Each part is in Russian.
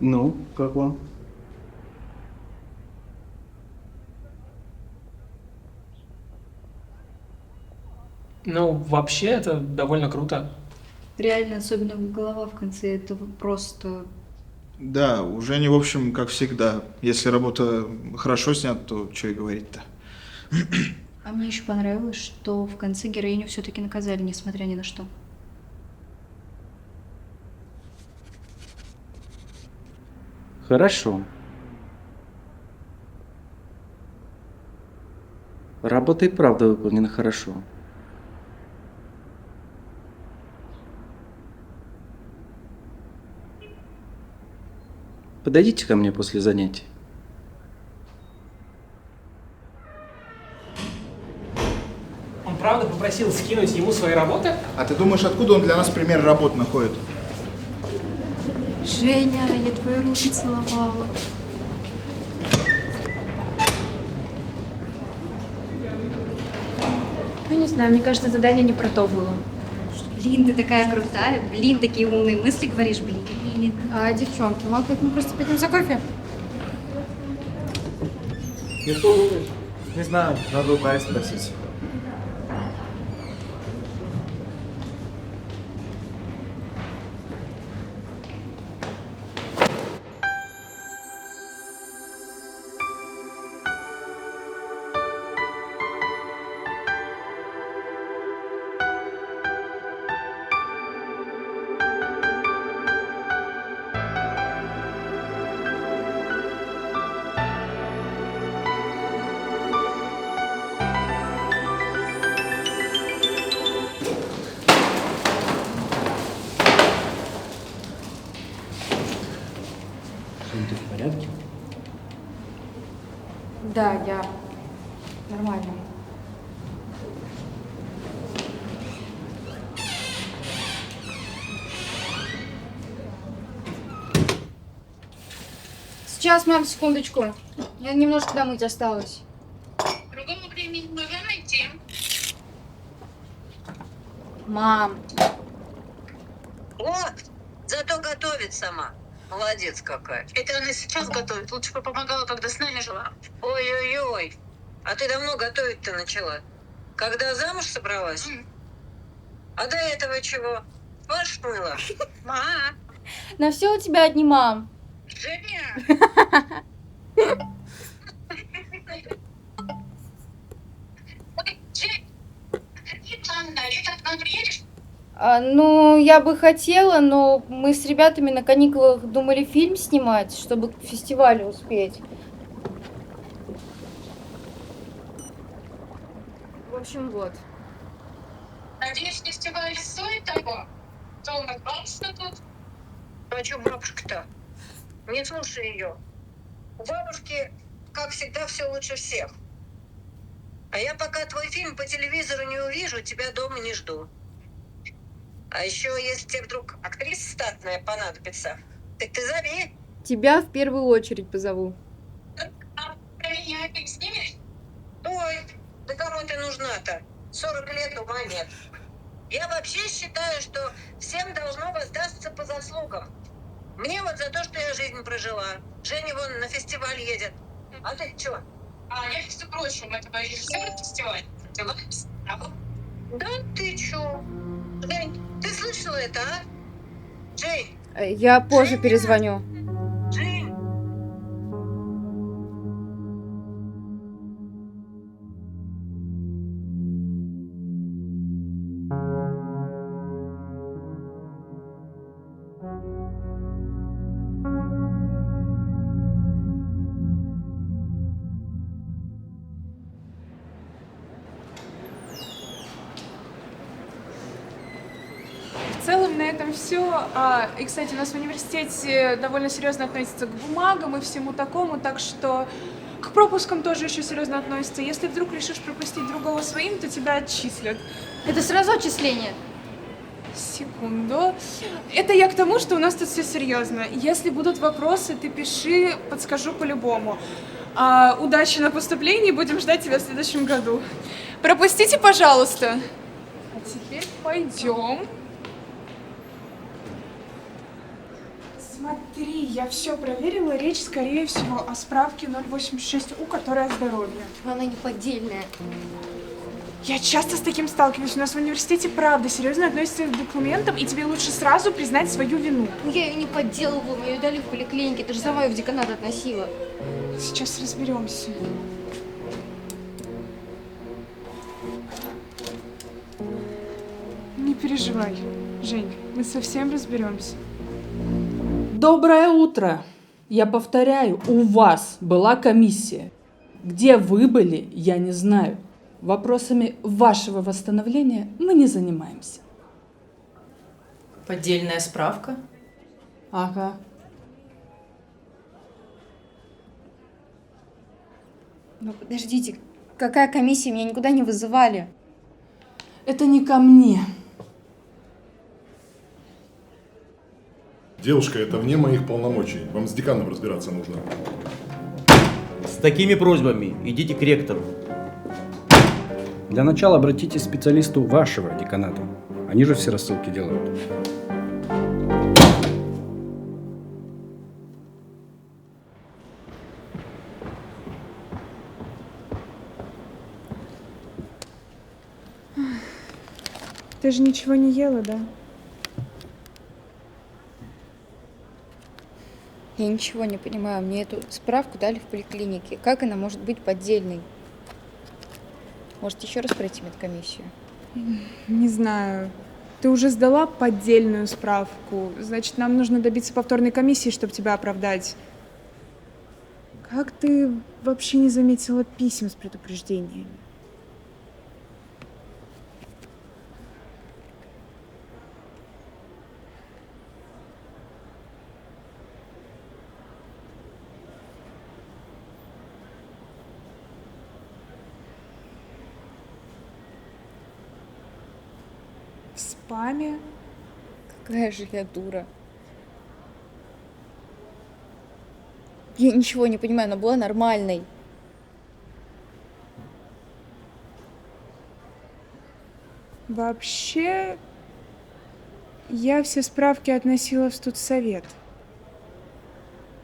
Ну, как вам? Ну, вообще, это довольно круто. Реально, особенно голова в конце, это просто... Да, у Жени, в общем, как всегда. Если работа хорошо снята, то что и говорить-то. А мне еще понравилось, что в конце героиню все-таки наказали, несмотря ни на что. Хорошо. Работа и правда выполнена хорошо. Подойдите ко мне после занятий. Он правда попросил скинуть ему свои работы? А ты думаешь, откуда он для нас пример работ находит? Женя, я твои руки целовала. Ну, не знаю, мне кажется, задание не про то было. Блин, ты такая крутая. Блин, такие умные мысли говоришь, блин. А, девчонки, может быть, мы просто пойдем за кофе? Не знаю, надо у Кая спросить. Ты в порядке? Да, я нормально. Сейчас, мам, секундочку. Я немножко домыть осталось. Другого времени можно найти. Мам, Вот, зато готовит сама. Молодец какая. Это она сейчас готовит. Лучше бы помогала, когда с нами жила. Ой-ой-ой. А ты давно готовить-то начала? Когда замуж собралась? А до этого чего? Фарш мыла? Ма, на все у тебя одни мам. Женя! Ой, Жень, какие планы на вечер? Ты к нам приедешь? Ну, я бы хотела, но мы с ребятами на каникулах думали фильм снимать, чтобы к фестивалю успеть. В общем, вот. Надеюсь, фестиваль стоит того? То у нас бабушка тут. А что бабушка-то? Не слушай ее. У бабушки, как всегда, все лучше всех. А я пока твой фильм по телевизору не увижу, тебя дома не жду. А еще, если тебе вдруг актриса статная понадобится, так ты зови. Тебя в первую очередь позову. А про меня опять снимешь? Ой, да кому ты нужна-то? 40 лет ума нет. Я вообще считаю, что всем должно воздастся по заслугам. Мне вот за то, что я жизнь прожила. Женя вон на фестиваль едет. А ты чё? А я, между прочим, этого режиссера фестиваля взяла и писала. Да ты чё? Жень, ты слышала это, а? Жень, Я позже перезвоню. Жень. В целом на этом все. И, кстати, у нас в университете довольно серьезно относятся к бумагам и всему такому, так что к пропускам тоже еще серьезно относятся. Если вдруг решишь пропустить другого своим, то тебя отчислят. Это сразу отчисление? Секунду. Это я к тому, что у нас тут все серьезно. Если будут вопросы, ты пиши, подскажу по-любому. Удачи на поступлении, будем ждать тебя в следующем году. Пропустите, пожалуйста. А теперь пойдем. Смотри. Смотри, я все проверила, речь, скорее всего, о справке 086У, которая о здоровье. Она не поддельная. Я часто с таким сталкиваюсь. У нас в университете правда серьезно относятся к документам, и тебе лучше сразу признать свою вину. Ну, я ее не подделывала, мне ее дали в поликлинике. Ты же сама ее в деканат относила. Сейчас разберемся. Не переживай, Жень, мы совсем разберемся. Доброе утро! Я повторяю, у вас была комиссия. Где вы были, я не знаю. Вопросами вашего восстановления мы не занимаемся. Поддельная справка? Ага. Ну, подождите, какая комиссия? Меня никуда не вызывали. Это не ко мне. Девушка, это вне моих полномочий. Вам с деканом разбираться нужно. С такими просьбами идите к ректору. Для начала обратитесь к специалисту вашего деканата. Они же все рассылки делают. Ты же ничего не ела, да? Я ничего не понимаю. Мне эту справку дали в поликлинике. Как она может быть поддельной? Может, еще раз пройти медкомиссию? Не знаю. Ты уже сдала поддельную справку. Значит, нам нужно добиться повторной комиссии, чтобы тебя оправдать. Как ты вообще не заметила писем с предупреждениями? В спаме? Какая же я дура. Я ничего не понимаю, она была нормальной. Вообще, я все справки относила в студсовет.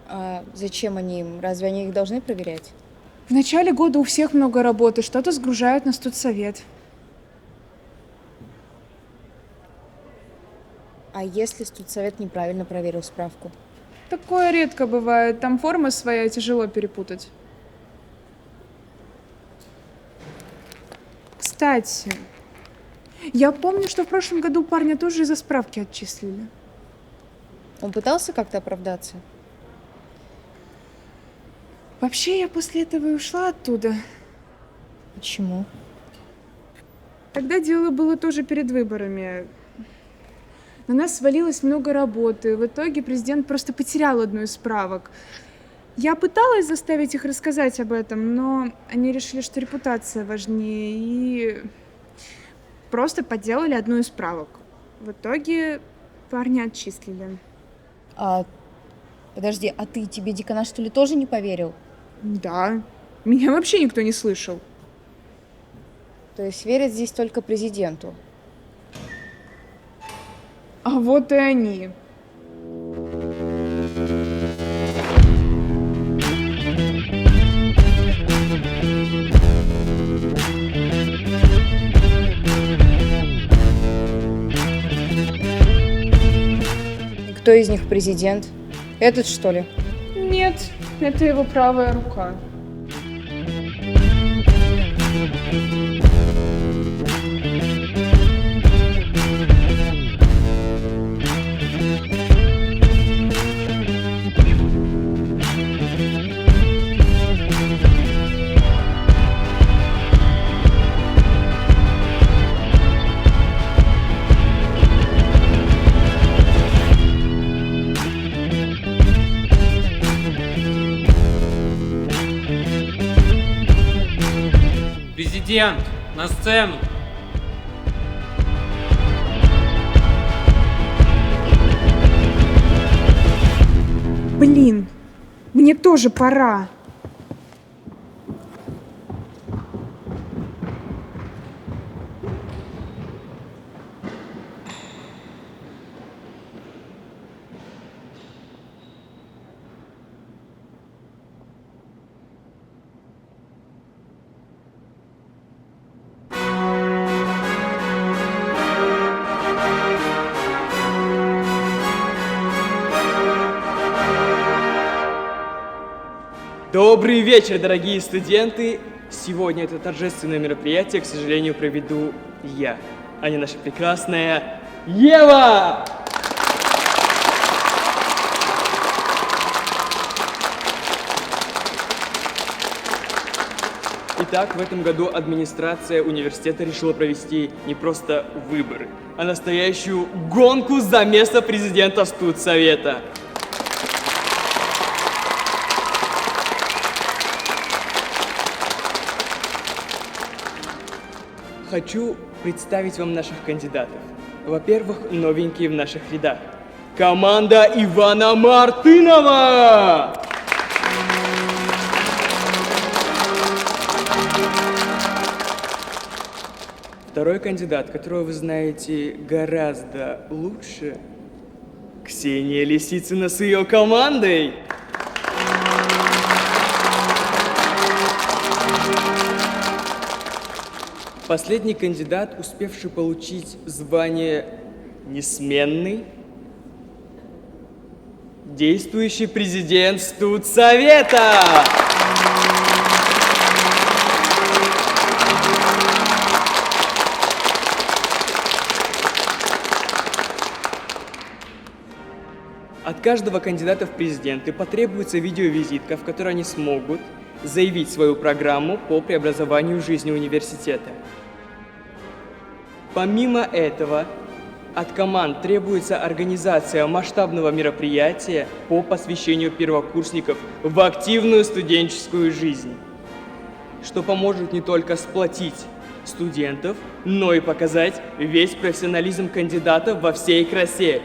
А зачем они им? Разве они их должны проверять? В начале года у всех много работы, что-то сгружают на студсовет. А если студсовет неправильно проверил справку? Такое редко бывает. Там форма своя, тяжело перепутать. Кстати, я помню, что в прошлом году парня тоже из-за справки отчислили. Он пытался как-то оправдаться? Вообще, я после этого и ушла оттуда. Почему? Тогда дело было тоже перед выборами. На нас свалилось много работы. В итоге президент просто потерял одну из справок. Я пыталась заставить их рассказать об этом, но они решили, что репутация важнее, и просто подделали одну из справок. В итоге парня отчислили. Подожди, а тебе деканат, что ли, тоже не поверил? Да. Меня вообще никто не слышал. То есть верят здесь только президенту? А вот и они. И кто из них президент? Этот, что ли? Нет, это его правая рука. Президент, на сцену! Блин, мне тоже пора. Добрый вечер, дорогие студенты! Сегодня это торжественное мероприятие, к сожалению, проведу я, а не наша прекрасная Ева! Итак, в этом году администрация университета решила провести не просто выборы, а настоящую гонку за место президента студсовета. Хочу представить вам наших кандидатов. Во-первых, новенькие в наших рядах. Команда Ивана Мартынова! Второй кандидат, которого вы знаете гораздо лучше, Ксения Лисицына с ее командой. Последний кандидат, успевший получить звание несменный, действующий президент студсовета. От каждого кандидата в президенты потребуется видеовизитка, в которой они смогут заявить свою программу по преобразованию жизни университета. Помимо этого, от команд требуется организация масштабного мероприятия по посвящению первокурсников в активную студенческую жизнь, что поможет не только сплотить студентов, но и показать весь профессионализм кандидатов во всей красе.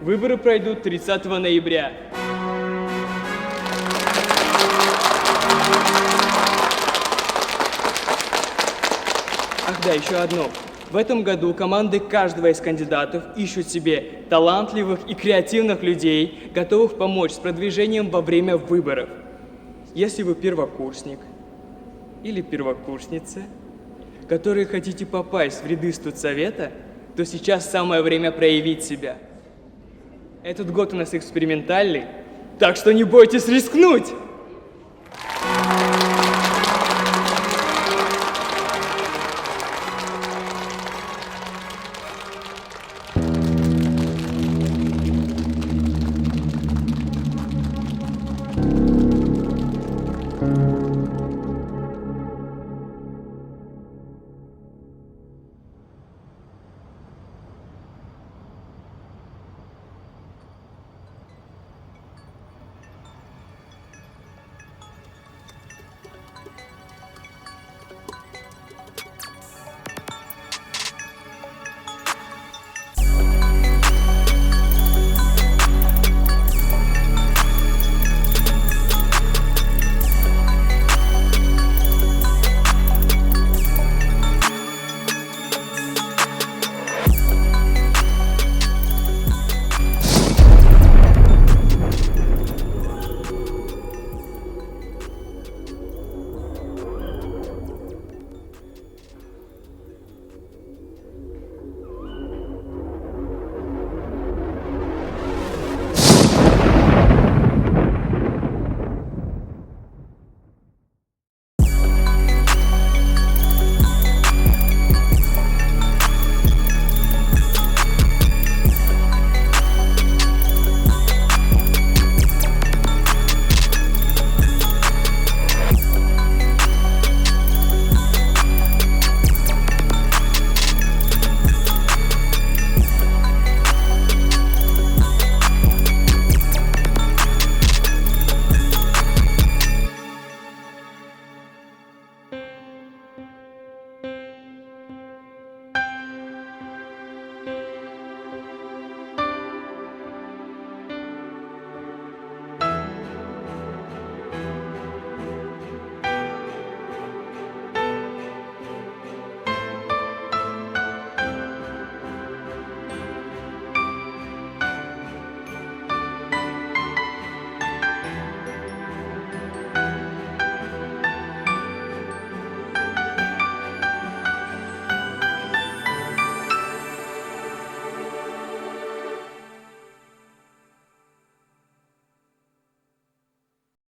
Выборы пройдут 30 ноября. Ах да, еще одно. В этом году команды каждого из кандидатов ищут себе талантливых и креативных людей, готовых помочь с продвижением во время выборов. Если вы первокурсник или первокурсница, которые хотите попасть в ряды студсовета, то сейчас самое время проявить себя. Этот год у нас экспериментальный, так что не бойтесь рискнуть!